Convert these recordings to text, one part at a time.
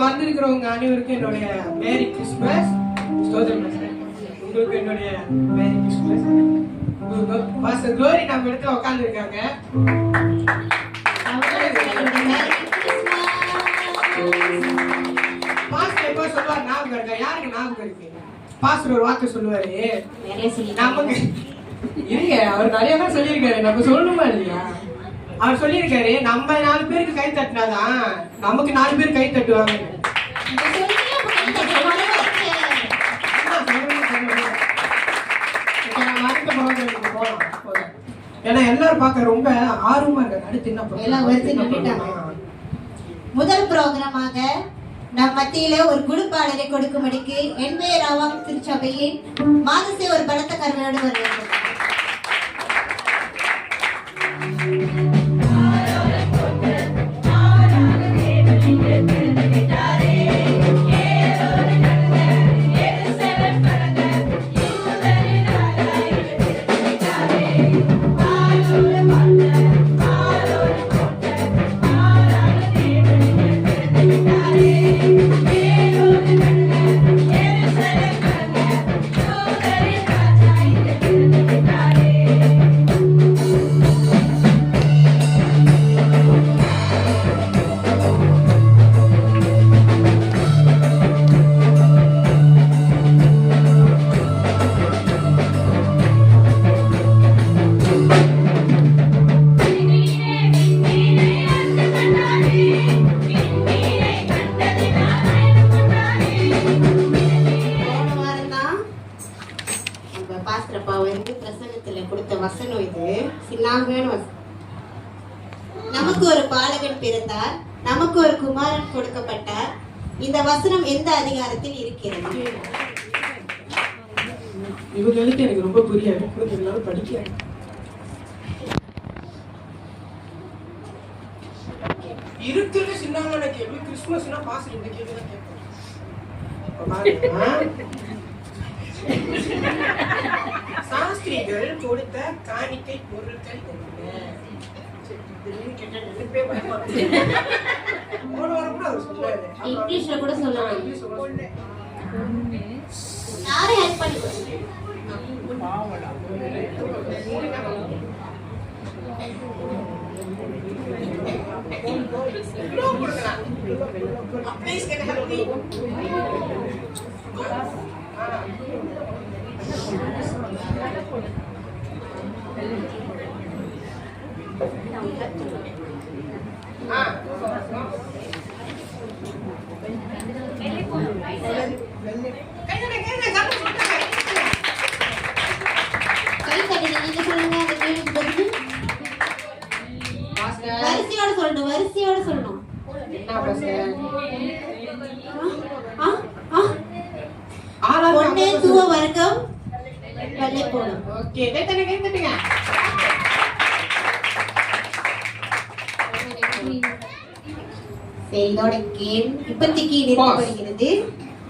வந்திருக்கிறவங்க அனைவருக்கும் என்னுடைய merry Christmas. உங்களுக்கு என்னுடைய மேரி கிறிஸ்மஸ். பாஸ்டர் க்ளோரி நம்ம இடத்துல உட்கார்ந்து இருக்காங்க. பாஸ்டர் எப்போ சொல்லுவார் ஞாபகம் இருக்கா? யாருக்கு ஞாபகம் இருக்கு? பாஸ்டர் ஒரு வார்த்தை சொல்லுவாரு நமக்கு. இல்லைங்க, அவர் நிறைய தான் சொல்லியிருக்காரு, நம்ம சொல்லணுமா இல்லையா? அவர் சொல்லியிருக்காரு நம்ம 4 பேருக்கு கை தட்டினாதான் நமக்கு 4 பேர் கை தட்டுவாங்க. ஏன்னா எல்லாரும் பார்க்க ரொம்ப ஆர்வமா இருக்காங்க. அடுத்து என்ன முதல் ப்ரோக்ராமாக நம் மத்தியில ஒரு குழுப்பாளரை கொடுக்கும்படிக்கு என்பே ராவாங் திருச்சபையின் மாதசே ஒரு பலத்த கருமையோடு வருகிறது. நமக்கு ஒரு பாலகன் பிறந்தார், நமக்கு ஒரு குமாரன் கொடுக்கப்பட்டார். இந்த வசனம் எந்த அதிகாரத்தில் இருக்கிறது? இவங்களுக்கு எனக்கு ரொம்ப புரியாது, படிக்கிறேன். இருக்கிறது சின்னவங்களோட கேள்வி. கிறிஸ்துமஸ்னா பாஸ்டர் இந்த கேள்வி தான் கேட்போம். சாஸ்திரிகள் கொடுத்த காணிக்கை பொருட்கள் இங்கிலீஷ்ல கூட சொல்லலாம். யாரை ஹெல்ப் பண்ணி Please can you help me? கை தட்டுங்க, நீங்க சொல்லுங்க அந்த கேள்விக்கு பதில். வரிசையோட சொல்லணும், வரிசையோட சொல்லணும். பொண்ணு தூவ வர்க்கம் வெள்ளை போடும். ஓகே, கேட்டுங்க. சரி, இதோட கேம் இப்போதைக்கு நிறுத்தப்படுகிறது.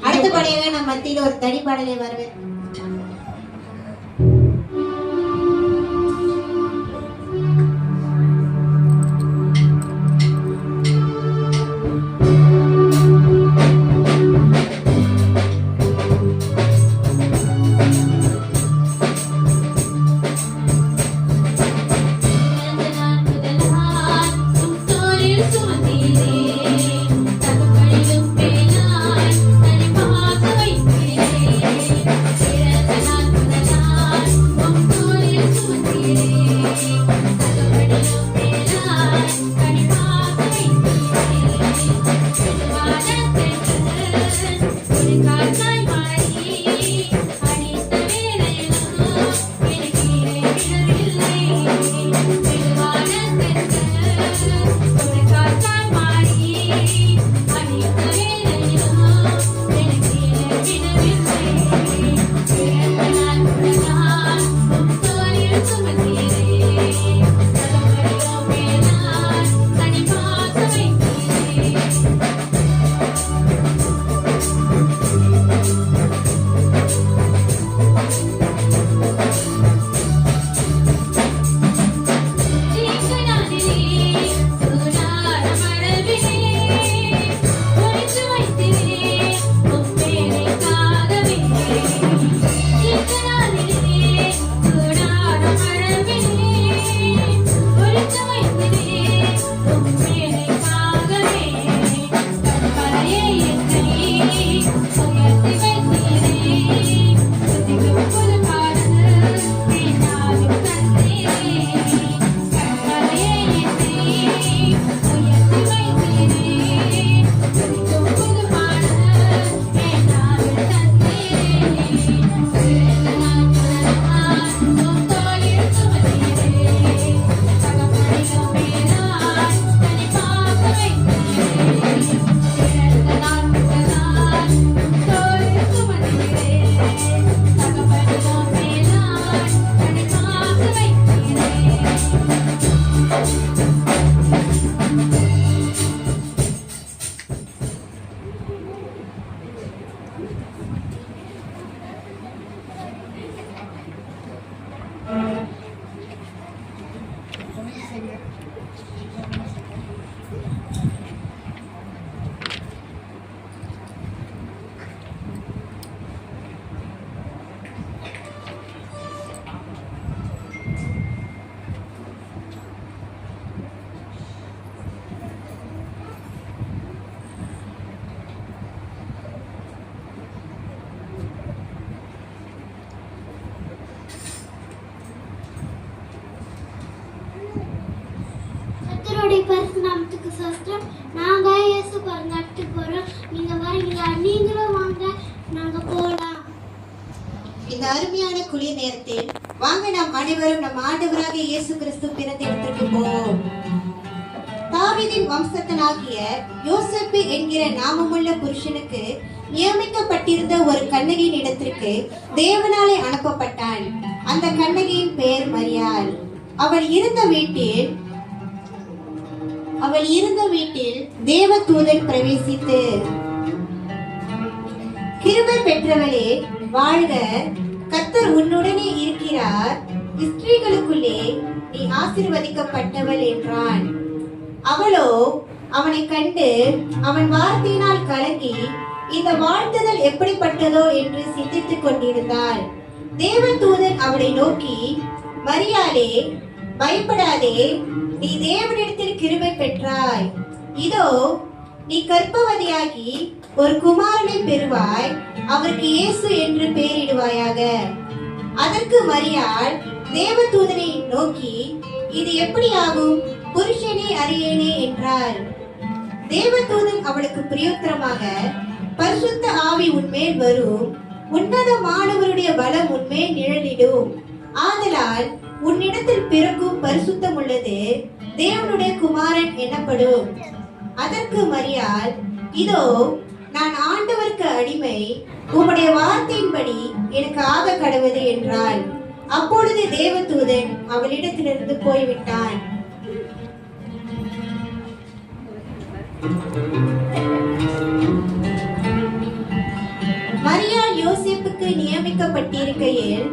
அடுத்தபடியாக நம்ம மத்தியில் ஒரு தனி பாடலை வரவேற்கிறோம். பரிசுநாமத்துக்கு சோஸ்திரம். நாங்க இயேசு பிறந்த இடத்துக்கு போறோம். நீங்க வரீங்களா? நீங்களும் வாங்க, நாங்க போலாம். இந்த அருமையான குளிர் நேரத்தில் வாங்க நாம் அனைவரும் நம் ஆண்டவராக இயேசு கிறிஸ்து பிறந்த இடத்திற்கு போவோம். தாவீதின் வம்சத்தனாகிய யோசேப்பு என்கிற நாமமுள்ள புருஷனுக்கு நியமிக்கப்பட்டிருந்த ஒரு கண்ணகியின் இடத்திற்கு தேவனாலே அனுப்பப்பட்டான். அந்த கண்ணகியின் பெயர் மரியாள். அவள் இருந்த வீட்டில் தேவதூதன் பிரவேசித்து, கிருபை பெற்றவளே வாழ்க, கர்த்தர் உன்னுடனே இருக்கிறார், ஸ்திரீகளுக்குள்ளே நீ ஆசீர்வதிக்கப்பட்டவள் என்றான். அவளோ அவனை கண்டு அவன் வார்த்தையினால் கலங்கி இந்த வாழ்த்துதல் எப்படிப்பட்டதோ என்று சிந்தித்துக் கொண்டிருந்தாள். தேவதூதன் அவளை நோக்கி, மரியாளே, பயப்படாதே, நீ தேவனிடத்தில் கிருபை பெற்றாய். இதோ நீ கர்ப்பவதியாகி ஒரு குமாரனை பெறுவாய், அவருக்கு இயேசு என்று பெயரிடுவாயாக. அதற்கு மரியாள் தேவதூதனை நோக்கி, இது எப்படி ஆகும், புருஷனே அறியேனே என்றார். தேவதூதன் அவளுக்கு பிரயோத்தரமாக, பரிசுத்த ஆவி உன்மேல் வரும், உன்னதமானவருடைய பலம் உன்மேல் நிழலிடும். ஆதலால் உன்னிடத்தில் பிறக்கும் பரிசுத்தம் உள்ளது தேவனுடைய குமாரன் எனப்படும். அதற்கு மரியாள், இதோ நான் ஆண்டவருக்கு அடிமை, உம்முடைய வார்த்தையின்படி எனக்கு ஆக கடவுது என்றாள். அப்பொழுது தேவதூதன் அவளிடத்திலிருந்து போய்விட்டான். மரியாள் யோசேப்புக்கு நியமிக்கப்பட்டிருக்கையில்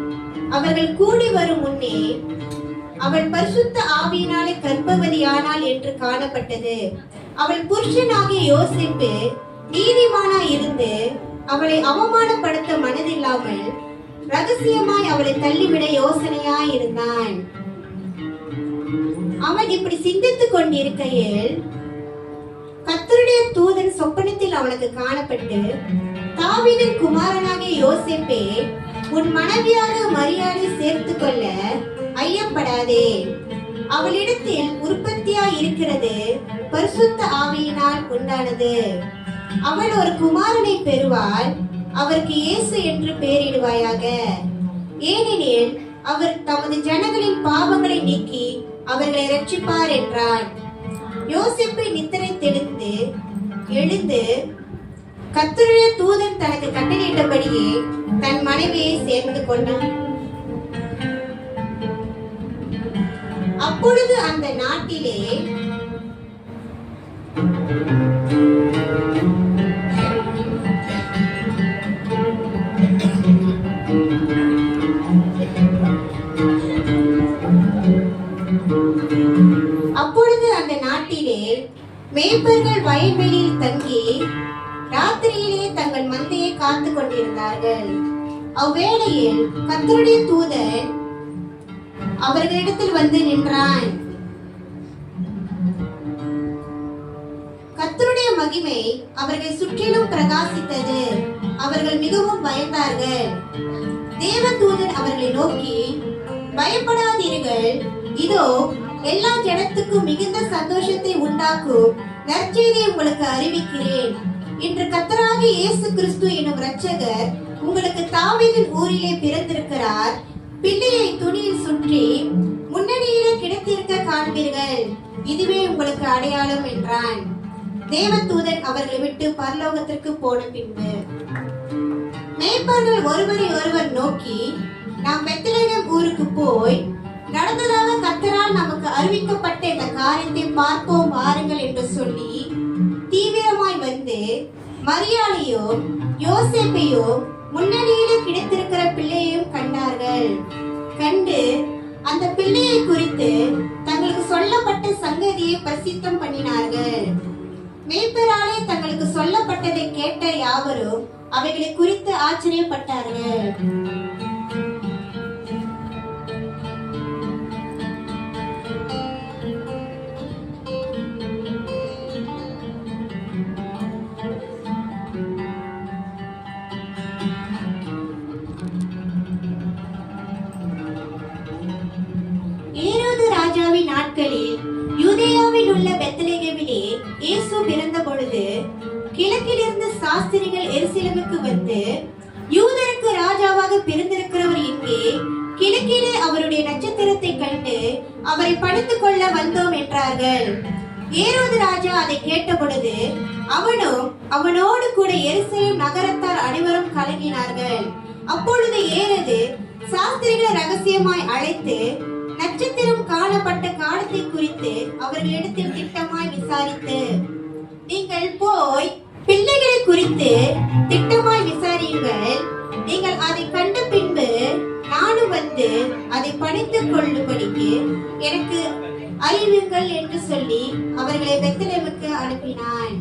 அவர்கள் கூடி வரும் முன்னே அவள் பரிசுத்த ஆவியினாலே கர்ப்பவதியானாள் என்று காணப்பட்டது. அவள் புருஷனாகிய யோசேப்பு நீதிமானாய் இருந்து அவளை அவமானப்படுத்த மனதில்லாமல் ரகசியமாய் அவளை தள்ளிவிட யோசனையாய் இருந்தான். அவன் இப்படி சிந்தித்துக் கொண்டிருக்கையில் கர்த்தருடைய தூதன் சொப்பனத்தில் அவனுக்கு காணப்பட்டு, தாவீதின் குமாரனாகிய யோசேப்பே, உன் மனைவியாக மரியாதை சேர்த்து கொள்ள ஐயப்படாதே. அவளிடத்தில் உற்பத்தியாய் இருக்கிறது பரிசுத்த ஆவியினால் உண்டானது. அவள் ஒரு குமாரனை பெறுவாள், அவருக்கு இயேசு என்று பெயரிடுவாயாக. ஏனெனில் அவர் தமது ஜனங்களின் பாவங்களை நீக்கி அவர்களை ரட்சிப்பார் என்றான். யோசேப்பு நித்திரை தெளிந்து எழுந்து கர்த்தருடைய தூதன் தனக்கு கட்டளையிட்டபடியே தன் மனைவியை சேர்ந்து கொண்டான். அப்பொழுது அந்த நாட்டிலே மேய்ப்பர்கள் வயல்வெளியில் தங்கி ராத்திரியிலே தங்கள் மந்தையை காத்து கொண்டிருந்தார்கள். அவ்வேளையில் கர்த்தருடைய தூதன் அவர்களிடத்தில் வந்து நின்றான். கர்த்தருடைய மகிமை அவர்கள் சுற்றிலும் பிரகாசித்தது. அவர்கள் மிகவும் பயந்தார்கள். தேவதூதன் அவர்களை நோக்கி, பயப்படாதீர்கள், இதோ எல்லா ஜனத்துக்கும் மிகுந்த சந்தோஷத்தை உண்டாக்கும் நற்செய்தியை உங்களுக்கு அறிவிக்கிறேன். இன்று கர்த்தராகிய இயேசு கிறிஸ்து எனும் இரட்சகர் உங்களுக்கு தாவீதின் ஊரிலே பிறந்திருக்கிறார். பிள்ளையை துணியில் சுற்றி முன்னணியிலே கிடத்திருக்க காண்பீர்கள். இதுவே உங்களுக்கு அடையாளம் என்றான். தேவதூதன் அவர்களை விட்டு பரலோகத்திற்கு போன பின்பு மேய்ப்பர்கள் ஒருவரை ஒருவர் நோக்கி, நாம் பெத்லகேம் ஊருக்கு போய் நடந்ததாக கர்த்தரால் நமக்கு அறிவிக்கப்பட்ட இந்த காரியத்தை பார்ப்போம் வாருங்கள் என்று சொல்லி தீவிரமாய் வந்து மரியாளையும் யோசேப்பையும் முன்னணியிலே கிடைத்திருக்கிற பிள்ளையையும் கண்டார்கள். கண்டு அந்த பிள்ளையை குறித்து தங்களுக்கு சொல்லப்பட்ட சங்கதியை பிரசித்தம் பண்ணினார்கள். மேய்ப்பராலே தங்களுக்கு சொல்லப்பட்டதை கேட்ட யாவரும் அவைகளை குறித்து ஆச்சரியப்பட்டார்கள். ஏரோது ராஜாவின் நாட்களில் யூதேயாவில் உள்ள பெத்லகேமிலே இயேசு பிறந்த பொழுது கிழக்கிலிருந்து சாஸ்திரிகள் எருசலேமுக்கு வந்து, யூதருக்கு ராஜாவாக பிறந்திருக்கிறவர் இங்கே, கிழக்கிலே அவருடைய நட்சத்திரத்தை கண்டு அவரை பணித்துக் கொள்ள வந்தோம் என்றார்கள். ஏரோது ராஜா அதை கேட்ட பொழுது அவனும் அவனோடு கூட எருசலேம் நகரத்தார் அனைவரும் கலங்கினார்கள். அப்பொழுது ஏரோது சாஸ்திரிகளை ரகசியமாய் அழைத்து நட்சத்திரம் காணப்பட்ட காலத்தை குறித்து அவர்களிடத்தில் திட்டமாய் விசாரித்து, நீங்கள் போய் பிள்ளைகளை குறித்து திட்டமாய் விசாரியுங்கள். நீங்கள் அதை கண்ட பின்பு நானும் வந்து அதை படித்துக் கொள்ளும்படிக்கு எனக்கு அறிவுங்கள் என்று சொல்லி அவர்களை பெத்லகேமுக்கு அனுப்பினான்.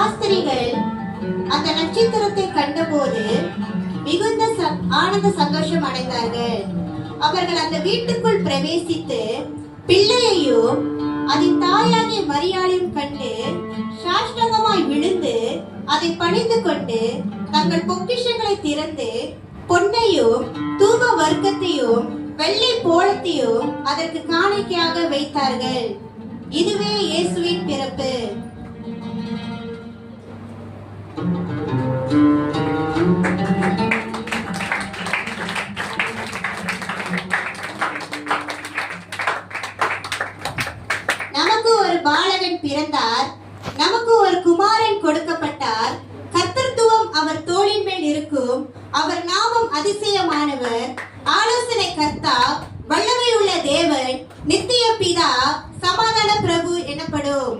சாஸ்திரிகள் அந்த நட்சத்திரத்தை கண்டபோது மிகுந்த ஆனந்த சந்தோஷம் அடைந்தார்கள். அவர்கள் அந்த வீட்டுக்குள் பிரவேசித்து பிள்ளையையும் அதன் தாயாகிய மரியாளையும் கண்டு சாஷ்டாங்கமாய் விழுந்து அதை பணிந்து கொண்டு தங்கள் பொக்கிஷங்களை திறந்து பொன்னையும் தூப வர்க்கத்தையும் வெள்ளை போலத்தையும் அதற்கு காணிக்கையாக வைத்தார்கள். இதுவே இயேசுவின் பிறப்பு. நமக்கு ஒரு பாலகன் பிறந்தார், நமக்கு ஒரு குமாரன் கொடுக்கப்பட்டார். கர்த்தத்துவம் அவர் தோளின் மேல் இருக்கும். அவர் நாமம் அதிசயமானவர், ஆலோசனை கர்த்தா, வல்லமை உள்ள தேவன், நித்திய பிதா, சமாதான பிரபு எனப்படும்.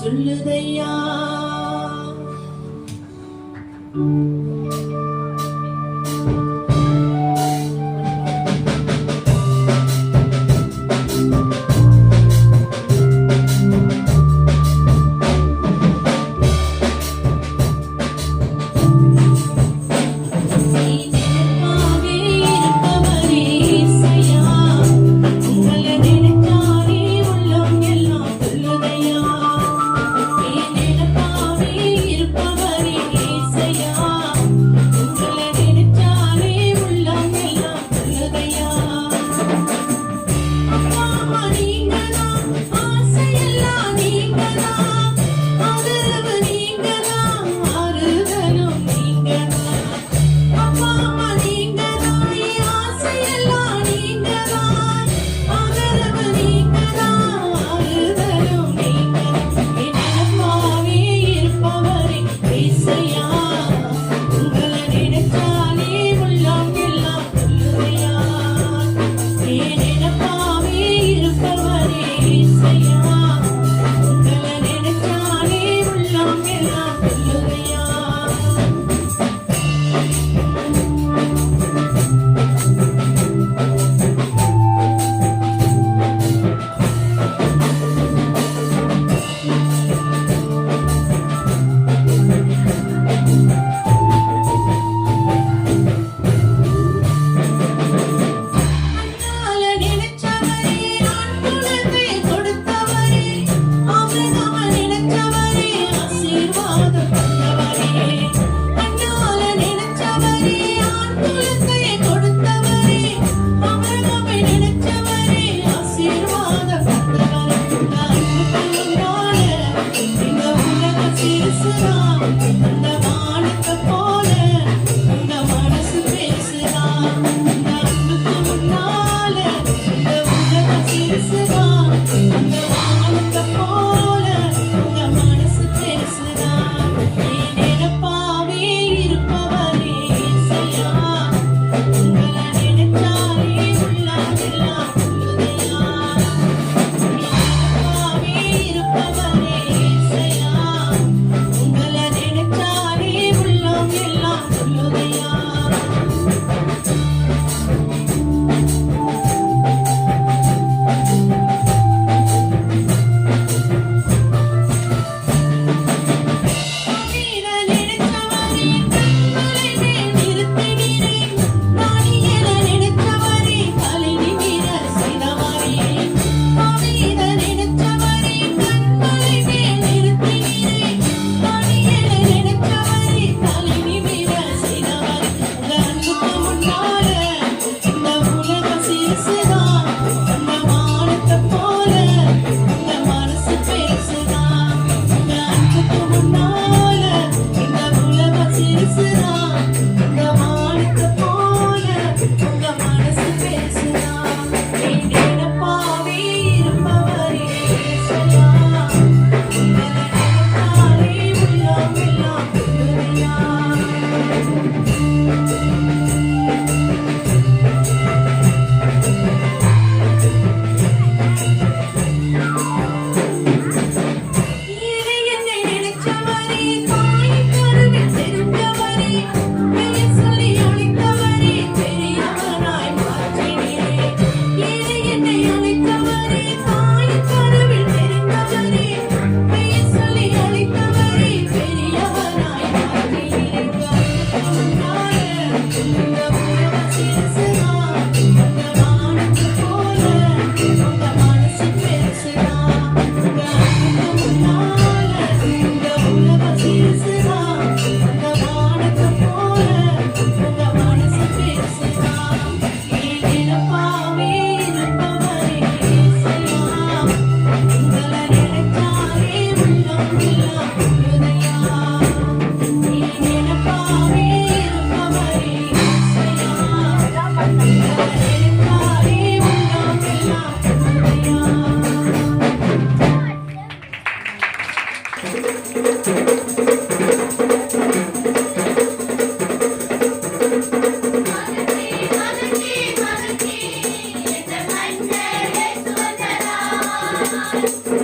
சொல்லுதையா.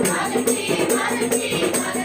மகிழ்ச்சி மகிழ்ச்சி மகிழ்ச்சி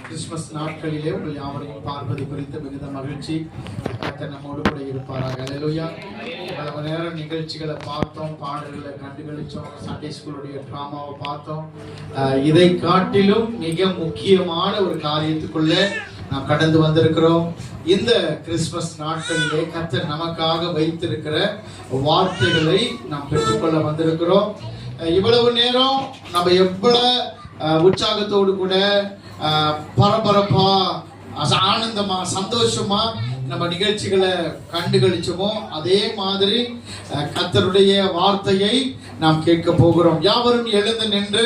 கிறிஸ்துமஸ் நாட்களிலே உங்கள் யாவரையும் பார்ப்பது குறித்து மிகுந்த மகிழ்ச்சி. கர்த்தர் நம்மோடு கூட இருப்பாராக. அல்லேலூயா. பல நேரம் நிகழ்ச்சிகளை பார்த்தோம், பாடல்களை கண்டுகளிச்சோம், சண்டே ஸ்கூலுடைய டிராமாவை பார்த்தோம். இதை காட்டிலும் மிக முக்கியமான ஒரு காரியத்துக்குள்ள நாம் கடந்து வந்திருக்கிறோம். இந்த கிறிஸ்துமஸ் நாட்களிலே கர்த்தர் நமக்காக வைத்திருக்கிற வார்த்தைகளை நாம் பெற்றுக்கொள்ள வந்திருக்கிறோம். இவ்வளவு நேரம் நம்ம எவ்வளவு உற்சாகத்தோடு கூட பரபரப்பா ஆனந்தமா சந்தோஷமா நம்ம நிகழ்ச்சிகளை கண்டுகளிச்சோமோ அதே மாதிரி கர்த்தருடைய வார்த்தையை நாம் கேட்க போகிறோம். யாவரும் எழுந்து நின்று